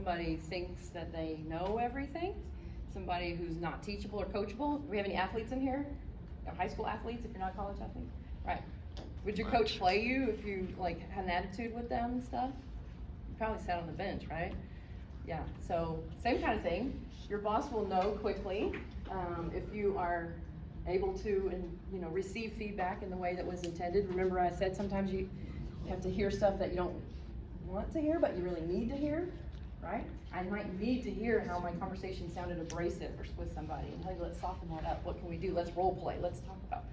somebody thinks that they know everything, somebody who's not teachable or coachable. Do we have any athletes in here? High school athletes if you're not college athletes? Right. Would your coach play you if you like had an attitude with them and stuff? You probably sat on the bench, right? Yeah, so same kind of thing. Your boss will know quickly if you are able to and receive feedback in the way that was intended. Remember I said sometimes you have to hear stuff that you don't want to hear but you really need to hear, right? I might need to hear how my conversation sounded abrasive with somebody and hey, let's soften that up. What can we do? Let's role play. Let's talk about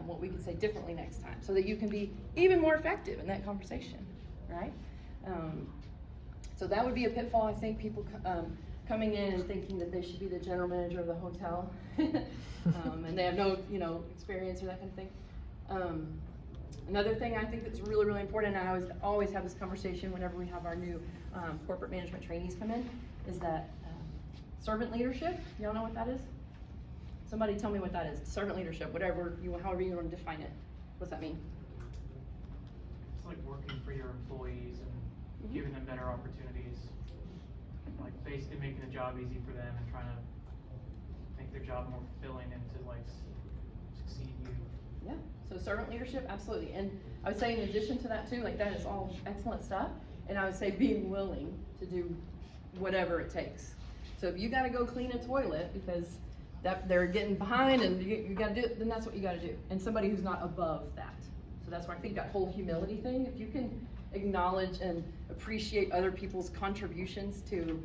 what we can say differently next time so that you can be even more effective in that conversation, right? So that would be a pitfall. I think people coming in and thinking that they should be the general manager of the hotel and they have no experience or that kind of thing. Another thing I think that's really, really important, and I always have this conversation whenever we have our new corporate management trainees come in, is that servant leadership. Y'all know what that is? Somebody tell me what that is. Servant leadership, however you want to define it. What's that mean? It's like working for your employees and giving them better opportunities. Like basically making the job easy for them and trying to make their job more fulfilling and to like succeed you. Yeah, so servant leadership, absolutely. And I would say in addition to that too, like that is all excellent stuff. And I would say being willing to do whatever it takes. So if you gotta go clean a toilet because they're getting behind and you gotta do it, then that's what you gotta do. And somebody who's not above that. So that's why I think that whole humility thing, if you can acknowledge and appreciate other people's contributions to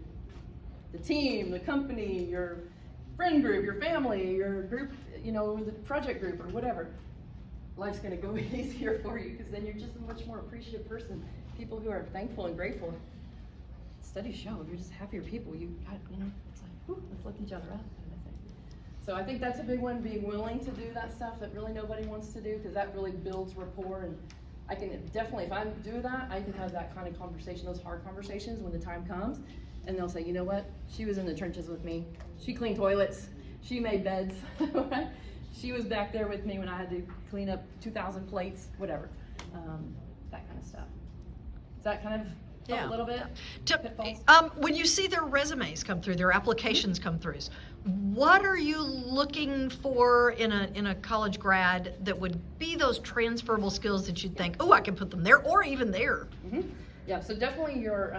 the team, the company, your friend group, your family, your group, the project group or whatever, life's gonna go easier for you because then you're just a much more appreciative person. People who are thankful and grateful, studies show, you're just happier people. It's like, whew, let's lift each other up kind of thing. So I think that's a big one, being willing to do that stuff that really nobody wants to do because that really builds rapport. And I can definitely, if I do that, I can have that kind of conversation, those hard conversations when the time comes. And they'll say, you know what? She was in the trenches with me. She cleaned toilets. She made beds. She was back there with me when I had to clean up 2,000 plates, whatever. That kind of stuff. Does that kind of help a little bit? When you see their resumes come through, their applications come through, what are you looking for in a college grad that would be those transferable skills that you'd think, oh, I can put them there or even there? Mm-hmm. Yeah, so definitely your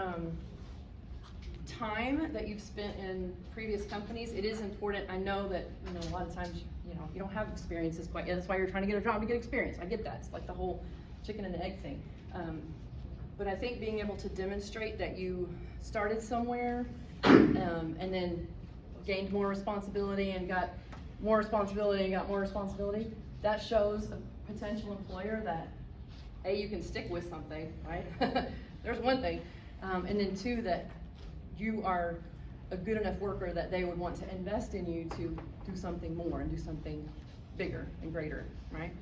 time that you've spent in previous companies, it is important. I know that a lot of times you don't have experiences quite yet. That's why you're trying to get a job to get experience. I get that. It's like the whole chicken and the egg thing. But I think being able to demonstrate that you started somewhere and then gained more responsibility and got more responsibility and got more responsibility, that shows a potential employer that you can stick with something, right? There's one thing. And then two, that you are a good enough worker that they would want to invest in you to do something more and do something bigger and greater, right?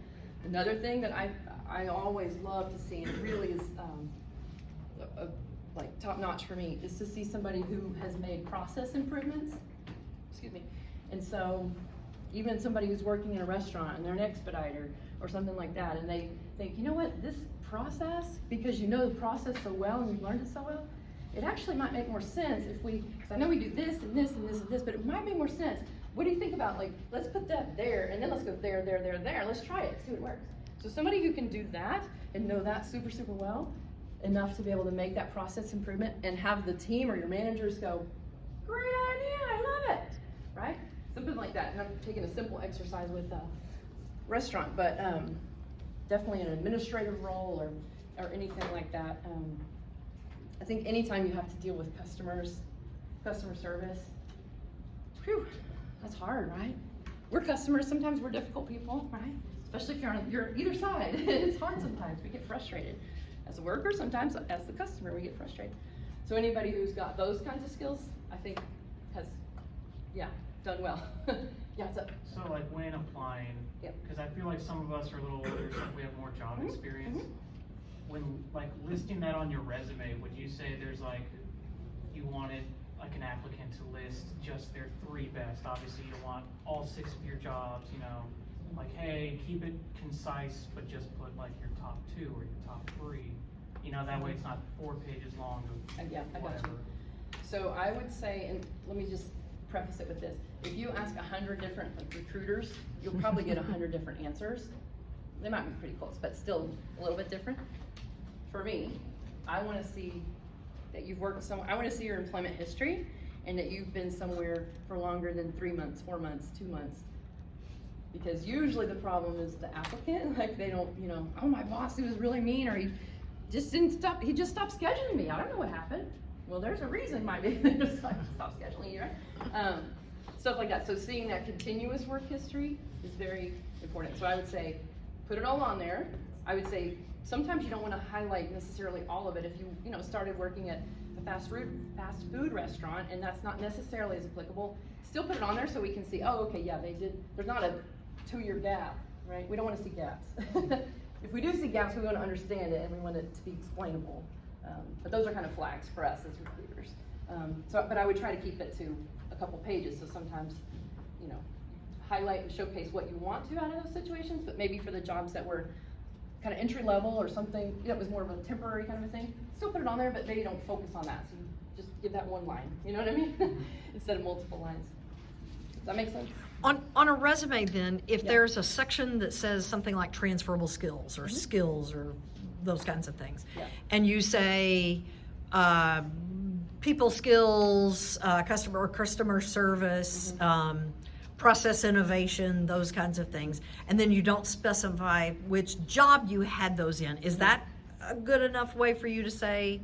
Another thing that I always love to see, and it really is like top notch for me, is to see somebody who has made process improvements, and so even somebody who's working in a restaurant and they're an expediter or something like that, and they think, you know what, this process, because you know the process so well and you've learned it so well, it actually might make more sense if because I know we do this and this and this and this, but it might make more sense. What do you think about, like, let's put that there and then let's go there, there, there, there. Let's try it, see what works. So somebody who can do that and know that super, super well, enough to be able to make that process improvement and have the team or your managers go, great idea, I love it, right? Something like that. And I'm taking a simple exercise with a restaurant, but definitely an administrative role or anything like that. I think anytime you have to deal with customer service, whew, that's hard, right? We're customers, sometimes we're difficult people, right? Especially if you're on either side. It's hard sometimes, we get frustrated. As a worker, sometimes as the customer, we get frustrated. So anybody who's got those kinds of skills, I think has, done well. Yeah, what's up? So like when applying, because I feel like some of us are a little older, so we have more job experience. When like listing that on your resume, would you say there's like, you wanted like an applicant to list just their 3 best? Obviously you want all 6 of your jobs, like, hey, keep it concise, but just put like your top 2 or your top 3. That way it's not 4 pages long of I got whatever. you. So I would say, and let me just preface it with this. If you ask 100 different like recruiters, you'll probably get 100 different answers. They might be pretty close, but still a little bit different. For me, I want to see that you've worked somewhere. I want to see your employment history and that you've been somewhere for longer than 3 months, 4 months, 2 months. Because usually the problem is the applicant, like they don't, you know, oh, my boss, he was really mean, or he just stopped scheduling me. I don't know what happened. Well, there's a reason, might be, they just stop scheduling you, right? Stuff like that. So seeing that continuous work history is very important. So I would say, put it all on there. I would say, sometimes you don't want to highlight necessarily all of it. If you know, started working at a fast food restaurant, and that's not necessarily as applicable, still put it on there so we can see, oh, okay, yeah, they did, there's not a 2-year gap, right? We don't want to see gaps. If we do see gaps, we want to understand it and we want it to be explainable. But those are kind of flags for us as recruiters. But I would try to keep it to a couple pages, so sometimes, you know, highlight and showcase what you want to out of those situations, but maybe for the jobs that were kind of entry level or something that was more of a temporary kind of a thing, still put it on there, but maybe don't focus on that. So you just give that one line, you know what I mean? Instead of multiple lines. Does that make sense? On a resume then, if Yeah. there's a section that says something like transferable skills or skills or those kinds of things, Yeah. and you say people skills, customer service, process innovation, those kinds of things, and then you don't specify which job you had those in, is that a good enough way for you to say,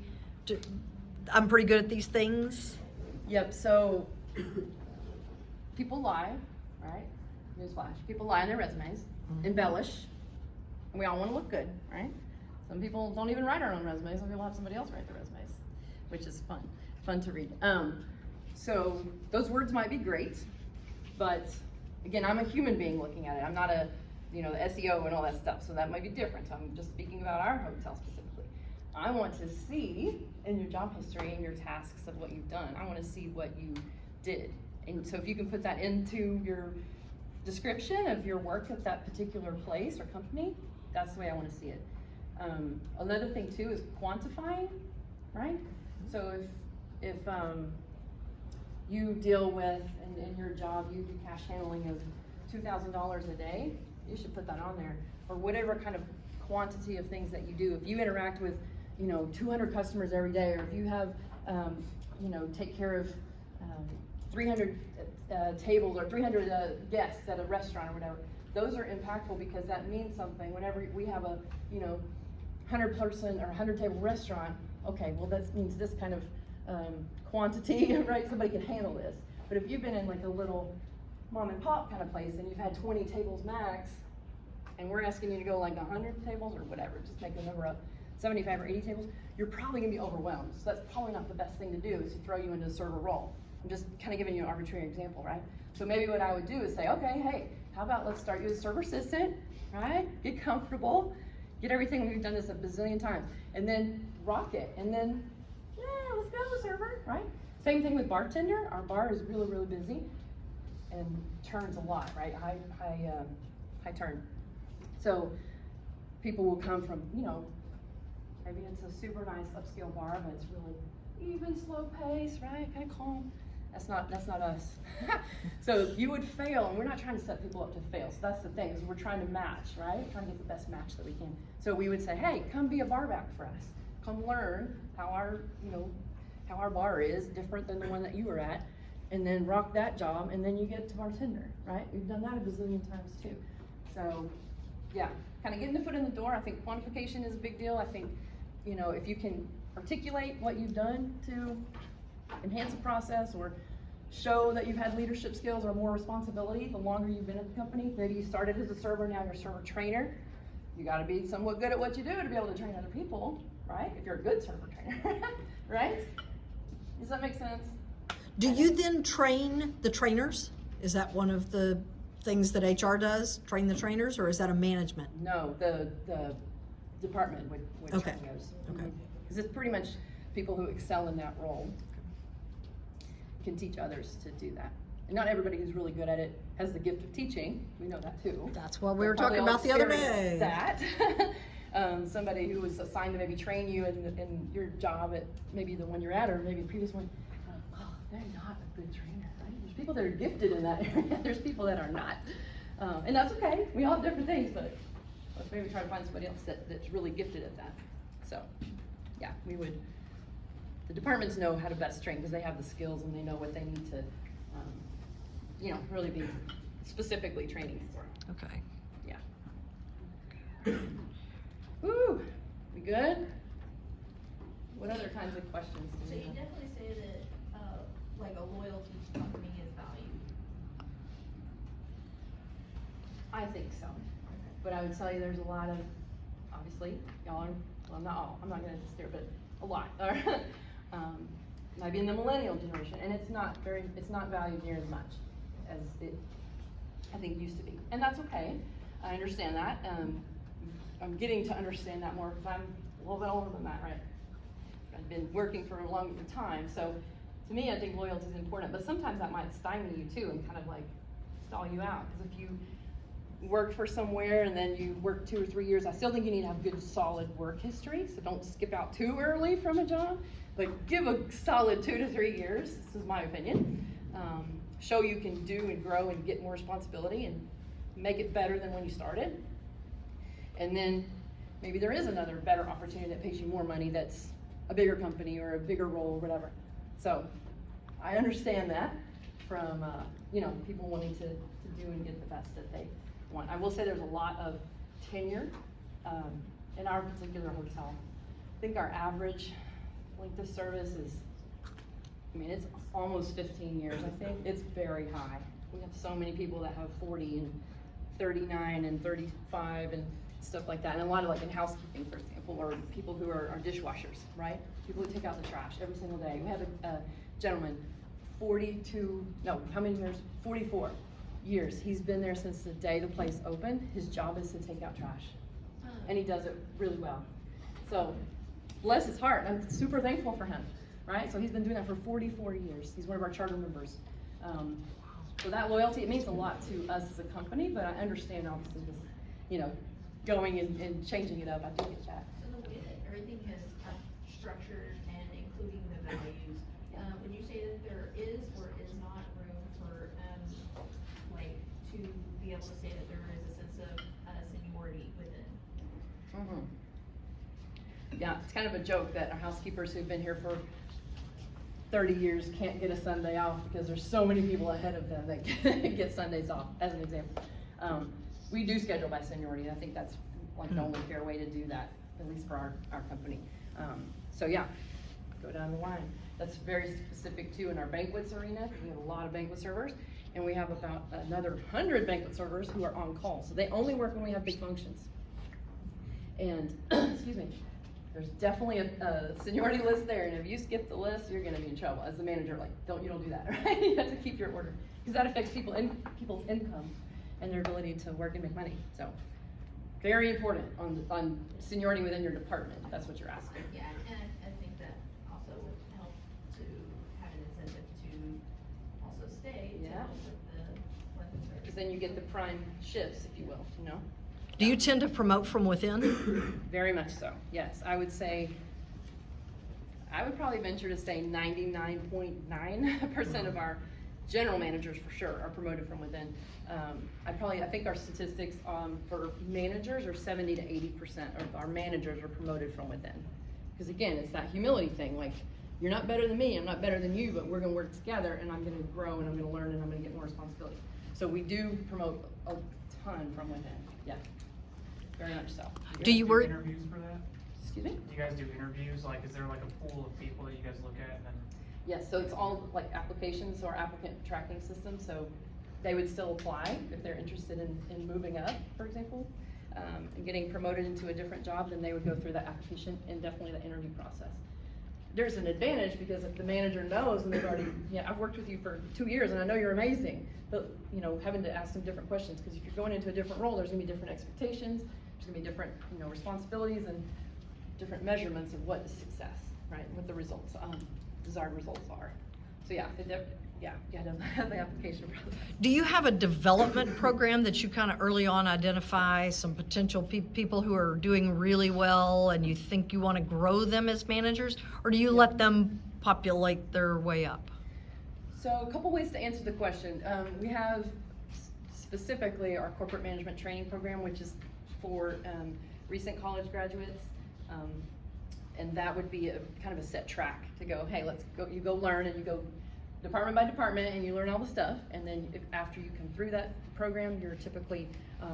I'm pretty good at these things? Yep, so people lie, right? Newsflash. People lie on their resumes, embellish, and we all want to look good, right? Some people don't even write our own resumes. Some people have somebody else write their resumes, which is fun to read. So those words might be great, but again, I'm a human being looking at it. I'm not the SEO and all that stuff, so that might be different. So I'm just speaking about our hotel specifically. I want to see in your job history and your tasks of what you've done. I want to see what you did. And so if you can put that into your description of your work at that particular place or company, that's the way I want to see it. Another thing too is quantifying, right? So if you deal with, in your job, you do cash handling of $2,000 a day, you should put that on there. Or whatever kind of quantity of things that you do. If you interact with, 200 customers every day, or if you have, take care of 300 tables or 300 guests at a restaurant or whatever, those are impactful because that means something. Whenever we have a, 100-person or 100-table restaurant, okay, well that means this kind of quantity, right? Somebody can handle this. But if you've been in like a little mom and pop kind of place and you've had 20 tables max, and we're asking you to go like 100 tables or whatever, just make the number up, 75 or 80 tables, you're probably gonna be overwhelmed. So that's probably not the best thing to do, is to throw you into a server role. I'm just kind of giving you an arbitrary example, right? So maybe what I would do is say, okay, hey, how about let's start you as a server assistant, right? Get comfortable, get everything, we've done this a bazillion times, and then rock it, and then, yeah, let's go, server, right? Same thing with bartender. Our bar is really, really busy and turns a lot, right? High turn. So people will come from, maybe it's a super nice upscale bar, but it's really even, slow pace, right? Kind of calm. That's not us. So you would fail, and we're not trying to set people up to fail. So that's the thing, is we're trying to match, right? Trying to get the best match that we can. So we would say, hey, come be a bar back for us. Come learn how our bar is different than the one that you were at, and then rock that job, and then you get to bartender, right? We've done that a bazillion times too. So yeah, kind of getting the foot in the door. I think quantification is a big deal. I think, if you can articulate what you've done to enhance the process or show that you've had leadership skills or more responsibility the longer you've been at the company. Maybe you started as a server, now you're a server trainer. You gotta be somewhat good at what you do to be able to train other people, right? If you're a good server trainer, right? Does that make sense? Do you then train the trainers? Is that one of the things that HR does, train the trainers, or is that a management? No, the department would Okay. train those. Okay. Because it's pretty much people who excel in that role can teach others to do that. And not everybody who's really good at it has the gift of teaching. We know that too. That's what we were Probably talking all about the other experienced day. that. Somebody who was assigned to maybe train you in your job at maybe the one you're at or maybe the previous one they're not a good trainer, right? There's people that are gifted in that area, there's people that are not. And that's okay, we all have different things, but let's maybe try to find somebody else that's really gifted at that. So, yeah, the departments know how to best train because they have the skills and they know what they need to, really be specifically training for. Okay. Yeah. Woo, we good? What other kinds of questions do So we you have? definitely say that, like a loyalty company is valued. I think so. But I would tell you there's a lot of, obviously, y'all are, well, not all, I'm not gonna steer, but a lot are, maybe in the millennial generation, and it's not valued near as much as it, I think, used to be. And that's okay, I understand that. I'm getting to understand that more because I'm a little bit older than that, right? I've been working for a long time, so to me, I think loyalty is important, but sometimes that might stymie you too and kind of like stall you out. Because if you work for somewhere and then you work 2 or 3 years, I still think you need to have good solid work history, so don't skip out too early from a job, but give a solid 2 to 3 years, this is my opinion. Show you can do and grow and get more responsibility and make it better than when you started. And then maybe there is another better opportunity that pays you more money that's a bigger company or a bigger role or whatever. So I understand that from people wanting to do and get the best that they want. I will say there's a lot of tenure in our particular hotel. I think our average length of service is, it's almost 15 years, I think. It's very high. We have so many people that have 40 and 39 and 35 and stuff like that. And a lot of like in housekeeping, for example, or people who are dishwashers, right? People who take out the trash every single day. We have a gentleman, 44 years. He's been there since the day the place opened. His job is to take out trash. And he does it really well. So, bless his heart. I'm super thankful for him, right? So he's been doing that for 44 years. He's one of our charter members. So that loyalty, it means a lot to us as a company, but I understand obviously this, going and changing it up. I do get that. So the way that everything is structured and including the values, would you say that there is or is not room for, to be able to say that there is a sense of seniority within? Yeah, it's kind of a joke that our housekeepers who've been here for 30 years can't get a Sunday off because there's so many people ahead of them that get Sundays off, as an example. We do schedule by seniority. I think that's like the only fair way to do that, at least for our company. So yeah, go down the line. That's very specific too in our banquets arena. We have a lot of banquet servers, and we have about another 100 banquet servers who are on call. So they only work when we have big functions. And, excuse me, there's definitely a seniority list there, and if you skip the list, you're gonna be in trouble. As the manager, like, you don't do that, right? You have to keep your order, because that affects people's income and their ability to work and make money. So, very important on seniority within your department. That's what you're asking. Yeah, and I think that also would help to have an incentive to also stay to help with the length of service. Because then you get the prime shifts, if you will, Do you tend to promote from within? Very much so, yes. I would probably venture to say 99.9% of our general managers for sure are promoted from within. I think our statistics for managers are 70 to 80% of our managers are promoted from within. Because again, it's that humility thing, like, you're not better than me, I'm not better than you, but we're gonna work together and I'm gonna grow and I'm gonna learn and I'm gonna get more responsibility. So we do promote a ton from within, yeah, very much so. Do you work? Interviews for that? Excuse me? Do you guys do interviews? Like, is there like a pool of people that you guys look at and then? Yes, so it's all like applications or applicant tracking system, so they would still apply if they're interested in moving up, for example, and getting promoted into a different job, then they would go through that application and definitely the interview process. There's an advantage because if the manager knows and they've already, I've worked with you for 2 years and I know you're amazing, but having to ask some different questions, because if you're going into a different role, there's gonna be different expectations, there's gonna be different, responsibilities and different measurements of what is success, right? What the results, desired results are. So yeah, definitely have the application process. Do you have a development program that you kind of early on identify some potential people who are doing really well and you think you want to grow them as managers? Or do you let them populate their way up? So a couple ways to answer the question. We have specifically our corporate management training program, which is for recent college graduates. And that would be a kind of a set track to go, hey, let's go, you go learn, and you go department by department and you learn all the stuff. And then after you come through that program, you're typically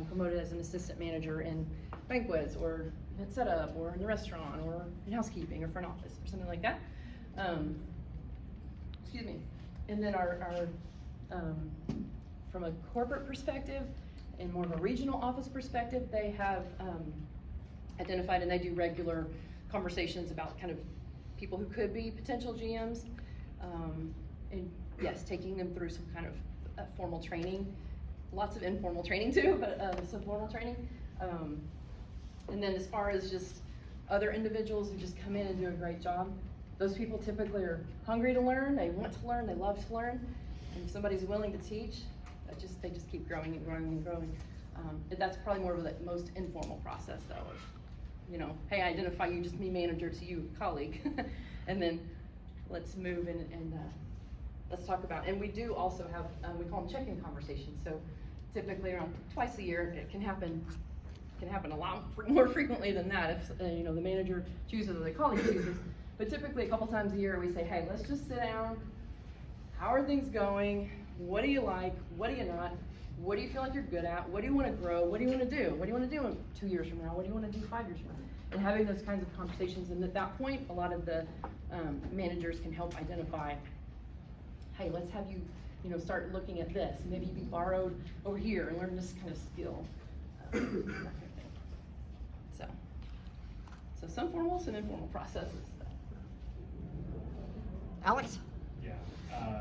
promoted as an assistant manager in banquets or in setup or in the restaurant or in housekeeping or front office or something like that. Excuse me. And then our from a corporate perspective and more of a regional office perspective, they have identified, and they do regular conversations about kind of people who could be potential GMs, and yes, taking them through some kind of formal training, lots of informal training too, but some formal training. And then as far as just other individuals who just come in and do a great job, those people typically are hungry to learn, they want to learn, they love to learn, and if somebody's willing to teach, they just keep growing and growing and growing. That's probably more of the most informal process though, of, you know, hey, I identify you, just me manager to you colleague, and then let's move and let's talk about, and we do also have, we call them check-in conversations, so typically around twice a year. It can happen a lot more frequently than that if you know, the manager chooses or the colleague chooses, but typically a couple times a year we say, hey, let's just sit down, how are things going, what do you like, what do you not, what do you feel like you're good at, what do you want to grow, what do you want to do, what do you want to do in 2 years from now, what do you want to do 5 years from now, and having those kinds of conversations. And at that point, a lot of the managers can help identify, hey, let's have you, you know, start looking at this, maybe be borrowed over here and learn this kind of skill, that kind of thing. So some formal, some informal processes. Alex? Yeah.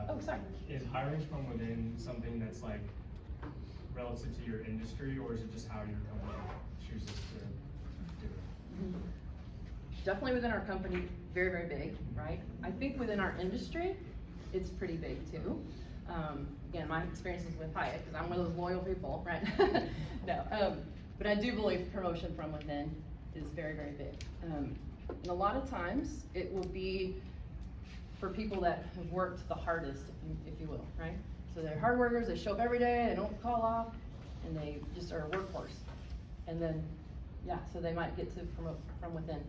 Oh, sorry. Is hiring from within something that's like relative to your industry, or is it just how your company chooses to do it? Mm-hmm. Definitely within our company, very, very big, right? I think within our industry, it's pretty big too. Again, my experience is with Hyatt, because I'm one of those loyal people, right? No, but I do believe promotion from within is very, very big. And a lot of times, it will be for people that have worked the hardest, if you will, right? So they're hard workers, they show up every day, they don't call off, and they just are a workhorse. And then, yeah, so they might get to promote from within.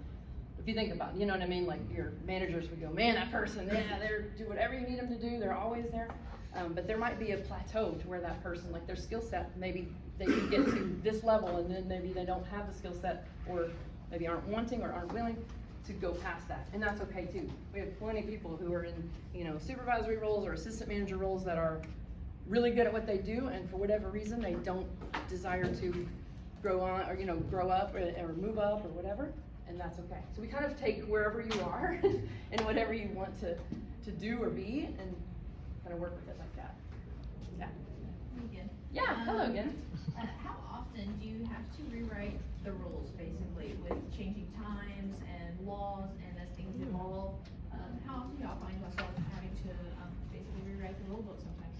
If you think about it, you know what I mean? Like your managers would go, man, that person, yeah, they're do whatever you need them to do, they're always there. But there might be a plateau to where that person, like their skill set, maybe they can get to this level and then maybe they don't have the skill set, or maybe aren't wanting or aren't willing to go past that. And that's okay too. We have plenty of people who are in, you know, supervisory roles or assistant manager roles that are really good at what they do, and for whatever reason, they don't desire to grow on, or, you know, grow up or move up or whatever, and that's okay. So we kind of take wherever you are and whatever you want to do or be, and kind of work with it like that. Yeah. Again. Yeah, hello again. How often do you have to rewrite the rules, basically, with changing times and laws, and as things evolve? How often do y'all find yourself having to basically rewrite the rule book sometimes?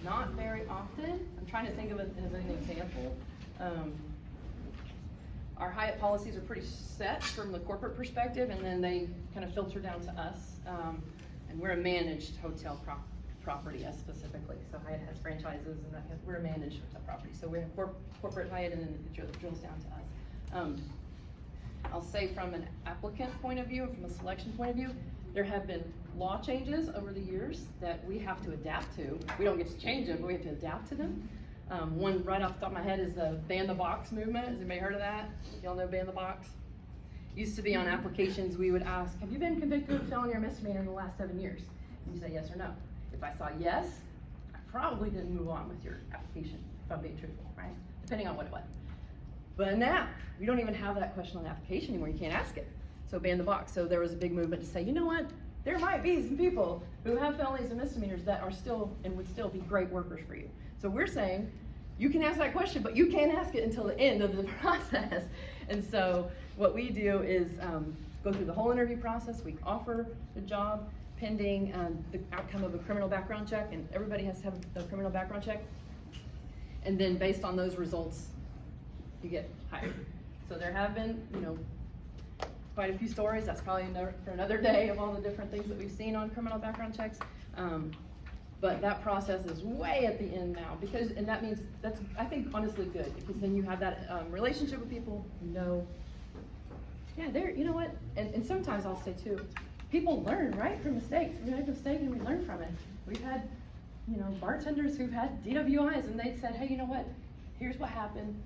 Not very often. I'm trying to think of it as an example. Our Hyatt policies are pretty set from the corporate perspective, and then they kind of filter down to us. And we're a managed hotel property, specifically. So Hyatt has franchises, and we're a managed hotel property. So we have corporate Hyatt, and then it drills down to us. I'll say from an applicant point of view, and from a selection point of view, there have been law changes over the years that we have to adapt to. We don't get to change them, but we have to adapt to them. One right off the top of my head is the ban the box movement. Has anybody heard of that? Y'all know ban the box? Used to be on applications, we would ask, have you been convicted of felony or misdemeanor in the last 7 years? And you say yes or no. If I saw yes, I probably didn't move on with your application, if I'm being truthful, right? Depending on what it was. But now, we don't even have that question on the application anymore. You can't ask it. So ban the box. So there was a big movement to say, you know what? There might be some people who have felonies and misdemeanors that are still and would still be great workers for you. So we're saying, you can ask that question, but you can't ask it until the end of the process. And so what we do is go through the whole interview process. We offer the job pending the outcome of a criminal background check, and everybody has to have a criminal background check. And then based on those results, you get hired. So there have been, you know, quite a few stories. That's probably for another day of all the different things that we've seen on criminal background checks. But that process is way at the end now and that means that's, I think, honestly good, because then you have that relationship with people, yeah, you know what? And sometimes I'll say too, people learn, right, from mistakes. We make a mistake and we learn from it. We've had, bartenders who've had DWIs and they said, hey, you know what? Here's what happened.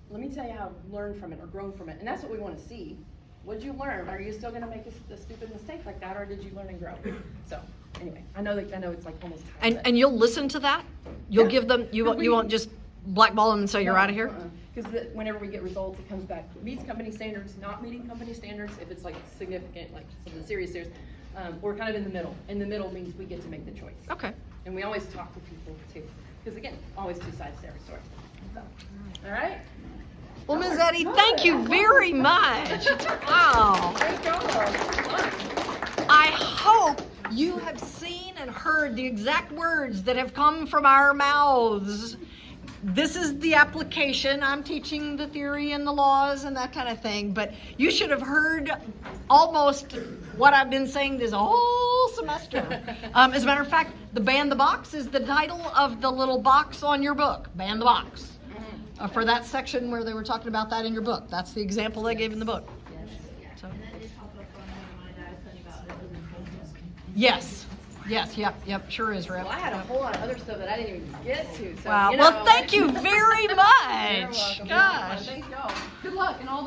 Let me tell you how I've learned from it or grown from it. And that's what we want to see. What did you learn? Are you still going to make a stupid mistake like that, or did you learn and grow? So anyway, I know it's like almost time. And you'll listen to that? You'll Yeah. give them, you won't just blackball them and say you're out of here? Because whenever we get results, it comes back, meets company standards, not meeting company standards, if it's like significant, like some of the serious, we're kind of in the middle. In the middle means we get to make the choice. Okay. And we always talk to people too, because again, always two sides to every story. So, all right? Well, Ms. Eddy, thank you very much. Wow. Great job. I hope you have seen and heard the exact words that have come from our mouths. This is the application. I'm teaching the theory and the laws and that kind of thing, but you should have heard almost what I've been saying this whole semester. As a matter of fact, the Ban the Box is the title of the little box on your book, Ban the Box. For that section where they were talking about that in your book. That's the example they gave in the book. So. And that did pop up on one of mine that I was telling you about, that was in Yes. Yes, yep, sure is, Rep. Well, I had a whole lot of other stuff that I didn't even get to. So, Wow. you well, know, thank you very much. You're welcome. Gosh. Thank y'all. Good luck and all the